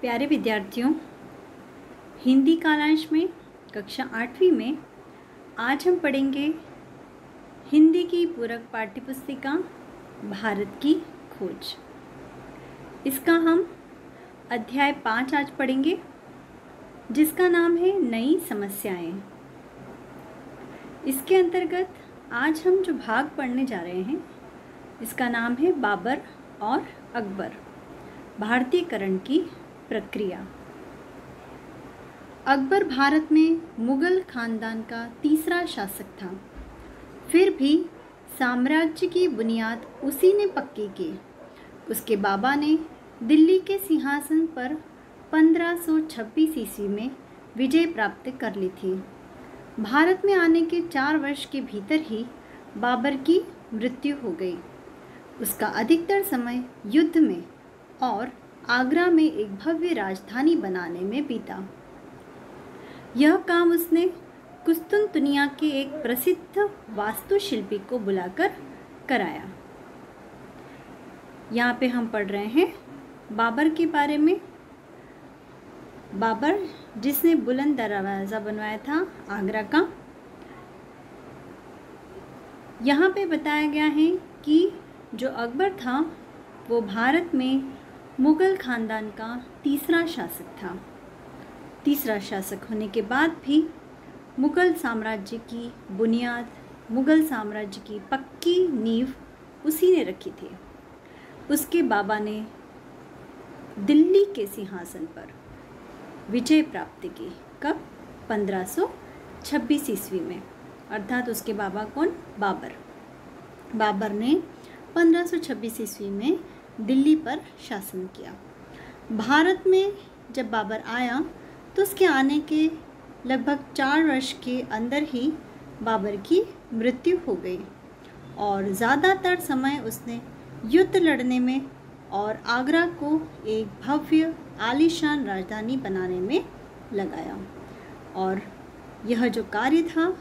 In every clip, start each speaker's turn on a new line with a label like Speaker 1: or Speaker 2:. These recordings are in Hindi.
Speaker 1: प्यारे विद्यार्थियों, हिंदी कालांश में कक्षा 8वीं में आज हम पढ़ेंगे हिंदी की पूरक पाठ्यपुस्तिका भारत की खोज। इसका हम अध्याय 5 आज पढ़ेंगे, जिसका नाम है नई समस्याएं। इसके अंतर्गत आज हम जो भाग पढ़ने जा रहे हैं, इसका नाम है बाबर और अकबर, भारतीयकरण की प्रक्रिया। अकबर भारत में मुगल खानदान का तीसरा शासक था। फिर भी साम्राज्य की बुनियाद उसी ने पक्की की। उसके बाबा ने दिल्ली के सिंहासन पर 1526 ईस्वी में विजय प्राप्त कर ली थी। भारत में आने के 4 वर्ष के भीतर ही बाबर की मृत्यु हो गई। उसका अधिकतर समय युद्ध में और आगरा में एक भव्य राजधानी बनाने में बीता। यह काम उसने कुस्तुनतुनिया के एक प्रसिद्ध वास्तुशिल्पी को बुलाकर कराया। यहाँ पे हम पढ़ रहे हैं बाबर के बारे में। बाबर जिसने बुलंद दरवाज़ा बनवाया था आगरा का। यहाँ पे बताया गया है कि जो अकबर था वो भारत में मुगल खानदान का तीसरा शासक था। तीसरा शासक होने के बाद भी मुगल साम्राज्य की बुनियाद, मुगल साम्राज्य की पक्की नींव उसी ने रखी थी। उसके बाबा ने दिल्ली के सिंहासन पर विजय प्राप्त की। कब? 1526 ईस्वी में। अर्थात उसके बाबा कौन? बाबर। बाबर ने 1526 ईस्वी में दिल्ली पर शासन किया। भारत में जब बाबर आया तो उसके आने के लगभग 4 वर्ष के अंदर ही बाबर की मृत्यु हो गई और ज़्यादातर समय उसने युद्ध लड़ने में और आगरा को एक भव्य आलीशान राजधानी बनाने में लगाया। और यह जो कार्य था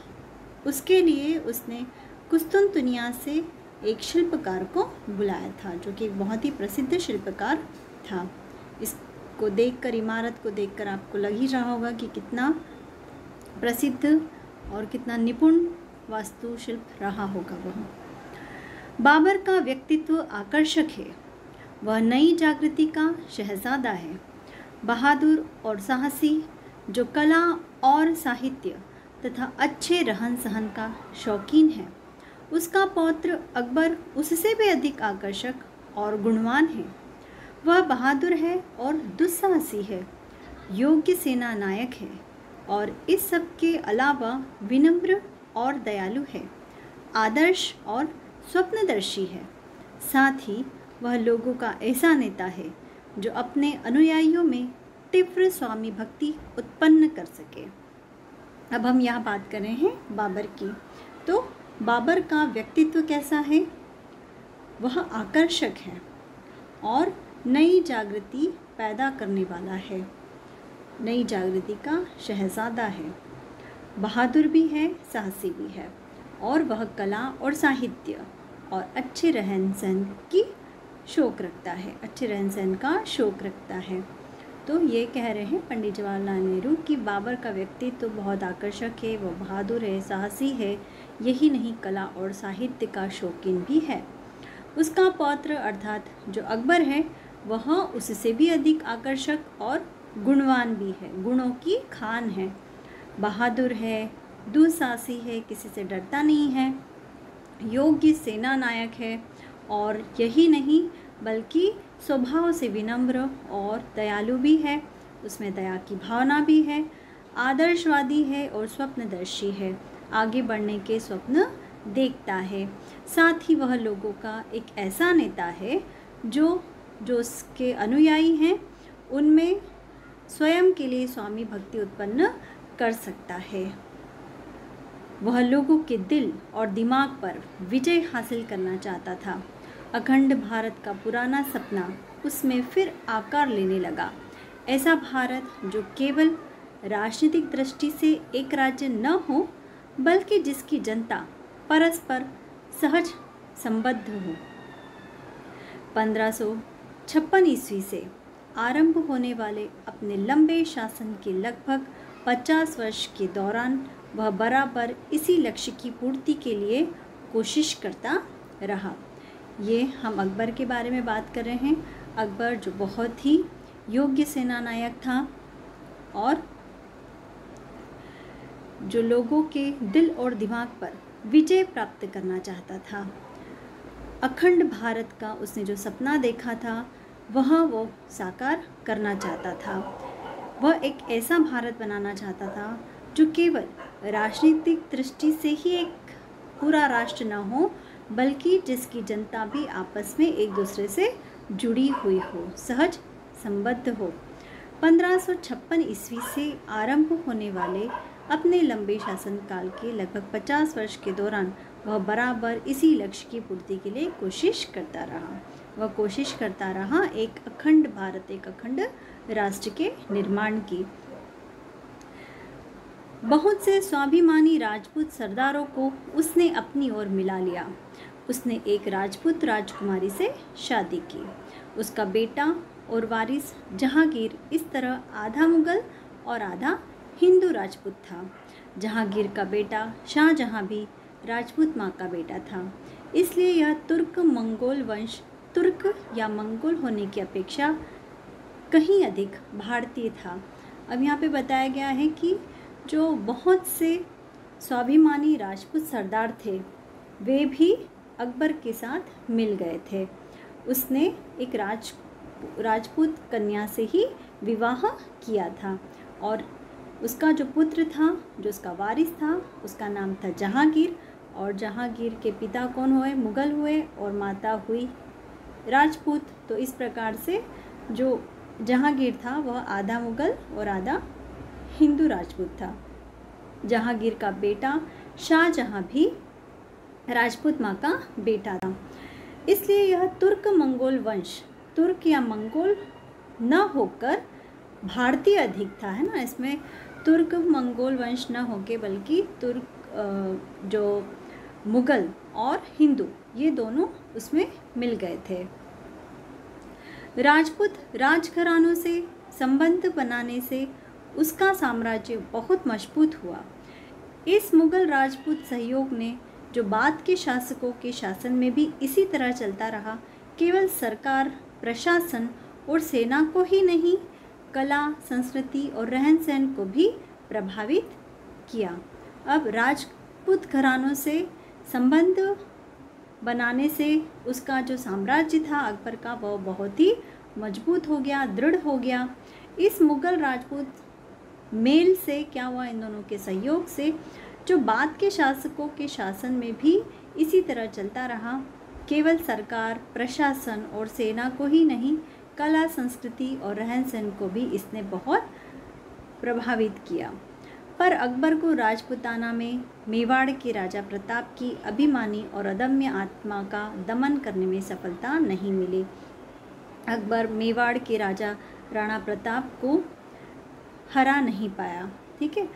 Speaker 1: उसके लिए उसने कुस्तुनतुनिया से एक शिल्पकार को बुलाया था, जो कि एक बहुत ही प्रसिद्ध शिल्पकार था। इसको देखकर, इमारत को देखकर आपको लग ही रहा होगा कि कितना प्रसिद्ध और कितना निपुण वास्तुशिल्प रहा होगा वह। बाबर का व्यक्तित्व आकर्षक है। वह नई जागृति का शहजादा है, बहादुर और साहसी, जो कला और साहित्य तथा अच्छे रहन सहन का शौकीन है। उसका पौत्र अकबर उससे भी अधिक आकर्षक और गुणवान है। वह बहादुर है और दुस्साहसी है, योग्य सेना नायक है और इस सब के अलावा विनम्र और दयालु है, आदर्श और स्वप्नदर्शी है। साथ ही वह लोगों का ऐसा नेता है जो अपने अनुयायियों में तीव्र स्वामी भक्ति उत्पन्न कर सके। अब हम यहाँ बात कर रहे हैं बाबर की। तो बाबर का व्यक्तित्व कैसा है? वह आकर्षक है और नई जागृति पैदा करने वाला है। नई जागृति का शहजादा है, बहादुर भी है, साहसी भी है और वह कला और साहित्य और अच्छे रहन सहन की शौक रखता है, अच्छे रहन सहन का शौक रखता है। तो ये कह रहे हैं पंडित जवाहरलाल नेहरू कि बाबर का व्यक्तित्व तो बहुत आकर्षक है, वह बहादुर है, साहसी है, यही नहीं कला और साहित्य का शौकीन भी है। उसका पौत्र अर्थात जो अकबर है वह उससे भी अधिक आकर्षक और गुणवान भी है, गुणों की खान है, बहादुर है, दुस्साहसी है, किसी से डरता नहीं है, योग्य सेना नायक है और यही नहीं बल्कि स्वभाव से विनम्र और दयालु भी है। उसमें दया की भावना भी है, आदर्शवादी है और स्वप्नदर्शी है, आगे बढ़ने के स्वप्न देखता है। साथ ही वह लोगों का एक ऐसा नेता है जो उसके अनुयायी हैं उनमें स्वयं के लिए स्वामी भक्ति उत्पन्न कर सकता है। वह लोगों के दिल और दिमाग पर विजय हासिल करना चाहता था। अखंड भारत का पुराना सपना उसमें फिर आकार लेने लगा। ऐसा भारत जो केवल राजनीतिक दृष्टि से एक राज्य न हो, बल्कि जिसकी जनता परस्पर सहज संबद्ध हो। 1556 ईस्वी से आरंभ होने वाले अपने लंबे शासन के लगभग 50 वर्ष के दौरान वह बराबर इसी लक्ष्य की पूर्ति के लिए कोशिश करता रहा। ये हम अकबर के बारे में बात कर रहे हैं। अकबर जो बहुत ही योग्य सेनानायक था और जो लोगों के दिल और दिमाग पर विजय प्राप्त करना चाहता था। अखंड भारत का उसने जो सपना देखा था वह वो साकार करना चाहता था। वह एक ऐसा भारत बनाना चाहता था जो केवल राजनीतिक दृष्टि से ही एक पूरा राष्ट्र न हो, बल्कि जिसकी जनता भी आपस में एक दूसरे से जुड़ी हुई हो, सहज संबद्ध हो। 1556 ईस्वी से आरंभ होने वाले अपने लंबे शासनकाल के लगभग 50 वर्ष के दौरान वह बराबर इसी लक्ष्य की पूर्ति के लिए कोशिश करता रहा। वह कोशिश करता रहा एक अखंड भारत, एक अखंड राष्ट्र के निर्माण की। बहुत से स्वाभिमानी राजपूत सरदारों को उसने अपनी ओर मिला लिया। उसने एक राजपूत राजकुमारी से शादी की। उसका बेटा और वारिस जहांगीर इस तरह आधा मुगल और आधा हिंदू राजपूत था। जहांगीर का बेटा शाहजहां भी राजपूत माँ का बेटा था, इसलिए यह तुर्क मंगोल वंश तुर्क या मंगोल होने की अपेक्षा कहीं अधिक भारतीय था। अब यहाँ पे बताया गया है कि जो बहुत से स्वाभिमानी राजपूत सरदार थे वे भी अकबर के साथ मिल गए थे। उसने एक राजपूत कन्या से ही विवाह किया था और उसका जो पुत्र था, जो उसका वारिस था, उसका नाम था जहांगीर। और जहांगीर के पिता कौन हुए? मुगल हुए और माता हुई राजपूत। तो इस प्रकार से जो जहांगीर था वह आधा मुगल और आधा हिंदू राजपूत था। जहांगीर का बेटा शाहजहां भी राजपूत माँ का बेटा था। इसलिए यह तुर्क मंगोल वंश तुर्क या मंगोल न होकर भारतीय अधिक था, है ना। इसमें तुर्क मंगोल वंश न होके बल्कि तुर्क जो मुगल और हिंदू ये दोनों उसमें मिल गए थे। राजपूत राजघरानों से संबंध बनाने से उसका साम्राज्य बहुत मजबूत हुआ। इस मुगल राजपूत सहयोग ने जो बाद के शासकों के शासन में भी इसी तरह चलता रहा, केवल सरकार, प्रशासन और सेना को ही नहीं, कला, संस्कृति और रहन सहन को भी प्रभावित किया। अब राजपूत घरानों से संबंध बनाने से उसका जो साम्राज्य था अकबर का वह बहुत ही मजबूत हो गया, दृढ़ हो गया। इस मुगल राजपूत मेल से क्या हुआ? इन दोनों के सहयोग से जो बाद के शासकों के शासन में भी इसी तरह चलता रहा, केवल सरकार, प्रशासन और सेना को ही नहीं, कला, संस्कृति और रहन सहन को भी इसने बहुत प्रभावित किया। पर अकबर को राजपूताना में मेवाड़ के राजा प्रताप की अभिमानी और अदम्य आत्मा का दमन करने में सफलता नहीं मिली। अकबर मेवाड़ के राजा राणा प्रताप को हरा नहीं पाया। ठीक है,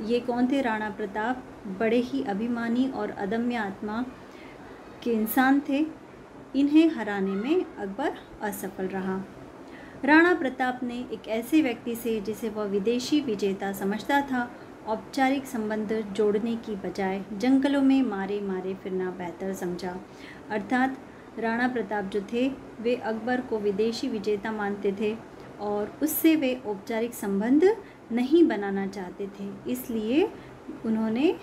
Speaker 1: ये कौन थे? राणा प्रताप बड़े ही अभिमानी और अदम्य आत्मा के इंसान थे। इन्हें हराने में अकबर असफल रहा। राणा प्रताप ने एक ऐसे व्यक्ति से जिसे वह विदेशी विजेता समझता था औपचारिक संबंध जोड़ने की बजाय जंगलों में मारे मारे फिरना बेहतर समझा। अर्थात राणा प्रताप जो थे वे अकबर को विदेशी विजेता मानते थे और उससे वे औपचारिक संबंध नहीं बनाना चाहते थे, इसलिए उन्होंने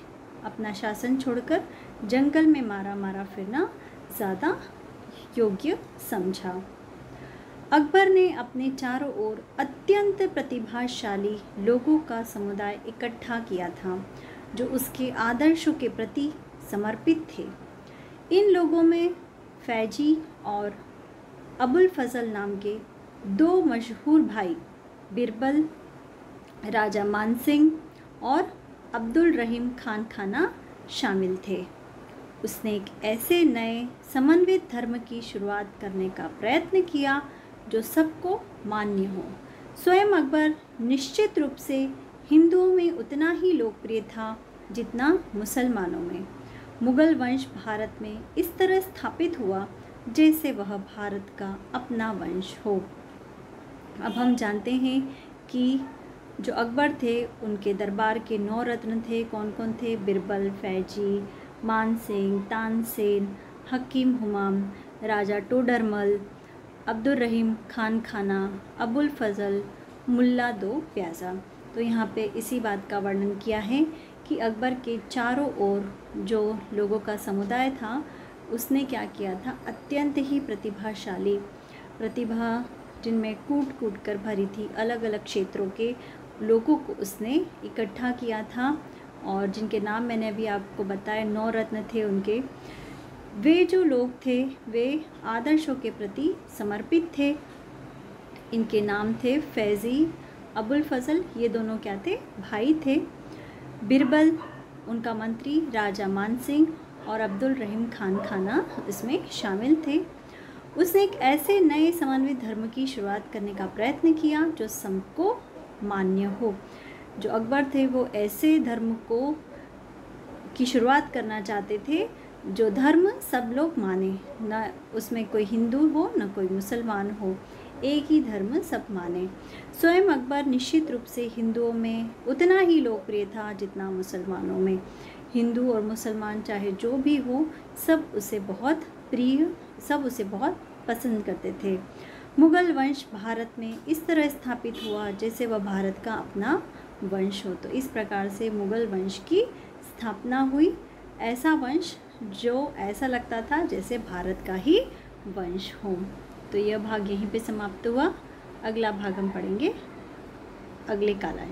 Speaker 1: अपना शासन छोड़कर जंगल में मारा मारा फिरना ज़्यादा योग्य समझा। अकबर ने अपने चारों ओर अत्यंत प्रतिभाशाली लोगों का समुदाय इकट्ठा किया था जो उसके आदर्शों के प्रति समर्पित थे। इन लोगों में फैजी और अबुल फजल नाम के दो मशहूर भाई बिरबल, राजा मानसिंह और अब्दुल रहीम खान खाना शामिल थे। उसने एक ऐसे नए समन्वित धर्म की शुरुआत करने का प्रयत्न किया जो सबको मान्य हो। स्वयं अकबर निश्चित रूप से हिंदुओं में उतना ही लोकप्रिय था जितना मुसलमानों में। मुगल वंश भारत में इस तरह स्थापित हुआ जैसे वह भारत का अपना वंश हो। अब हम जानते हैं कि जो अकबर थे उनके दरबार के 9 रत्न थे। कौन कौन थे? बिरबल, फैजी, मानसिंह, तानसेन, हकीम हुमायूं, राजा टोडरमल, अब्दुल रहीम खान खाना, अबुल फजल, मुल्ला दो प्याजा। तो यहाँ पे इसी बात का वर्णन किया है कि अकबर के चारों ओर जो लोगों का समुदाय था उसने क्या किया था, अत्यंत ही प्रतिभाशाली, प्रतिभा जिनमें कूट कूट कर भरी थी, अलग अलग क्षेत्रों के लोगों को उसने इकट्ठा किया था। और जिनके नाम मैंने अभी आपको बताया, 9 रत्न थे उनके। वे जो लोग थे वे आदर्शों के प्रति समर्पित थे। इनके नाम थे फैज़ी, अबुल फजल, ये दोनों क्या थे, भाई थे। बिरबल, उनका मंत्री राजा मानसिंह, और अब्दुल रहीम खान खाना इसमें शामिल थे। उसने एक ऐसे नए समन्वित धर्म की शुरुआत करने का प्रयत्न किया जो सबको मान्य हो। जो अकबर थे वो ऐसे धर्म को की शुरुआत करना चाहते थे जो धर्म सब लोग माने, न उसमें कोई हिंदू हो न कोई मुसलमान हो, एक ही धर्म सब माने। स्वयं अकबर निश्चित रूप से हिंदुओं में उतना ही लोकप्रिय था जितना मुसलमानों में। हिंदू और मुसलमान चाहे जो भी हो, सब उसे बहुत प्रिय, सब उसे बहुत पसंद करते थे। मुगल वंश भारत में इस तरह स्थापित हुआ जैसे वह भारत का अपना वंश हो। तो इस प्रकार से मुगल वंश की स्थापना हुई। ऐसा वंश जो ऐसा लगता था जैसे भारत का ही वंश हो। तो यह भाग यहीं पे समाप्त हुआ। अगला भाग हम पढ़ेंगे अगले कालांश।